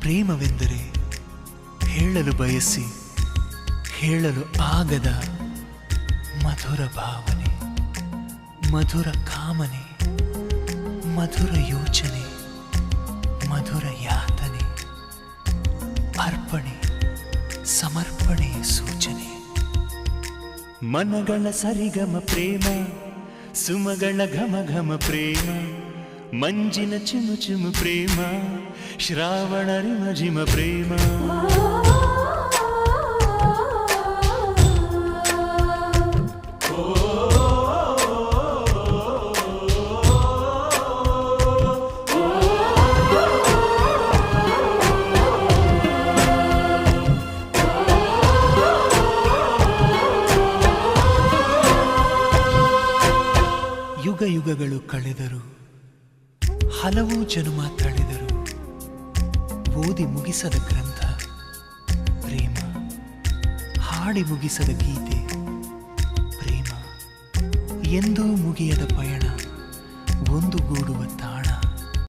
ಪ್ರೇಮವೆಂದರೆ ಹೇಳಲು ಬಯಸಿ ಹೇಳಲು ಆಗದ ಮಧುರ ಭಾವನೆ, ಮಧುರ ಕಾಮನೆ, ಮಧುರ ಯೋಚನೆ, ಮಧುರ ಯಾತನೆ, ಅರ್ಪಣೆ ಸಮರ್ಪಣೆಯ ಸೂಚನೆ. ಮನಗಳ ಸರಿಗಮ ಪ್ರೇಮ, ಸುಮಗಳ ಘಮ ಘಮ ಪ್ರೇಮ, ಮಂಜಿನ ಚುಮು ಚುಮು ಪ್ರೇಮ, ಶ್ರಾವಣ ರಿಮ ಜಿಮ ಪ್ರೇಮ. ಯುಗ ಯುಗಗಳು ಕಳೆದರು, ಹಲವು ಜನ್ಮ ತಳೆದರು, ಓದಿ ಮುಗಿಸದ ಗ್ರಂಥ ಪ್ರೇಮ, ಹಾಡಿ ಮುಗಿಸದ ಗೀತೆ ಪ್ರೇಮ, ಎಂದೂ ಮುಗಿಯದ ಪಯಣ, ಒಂದುಗೂಡುವ ತಾಣ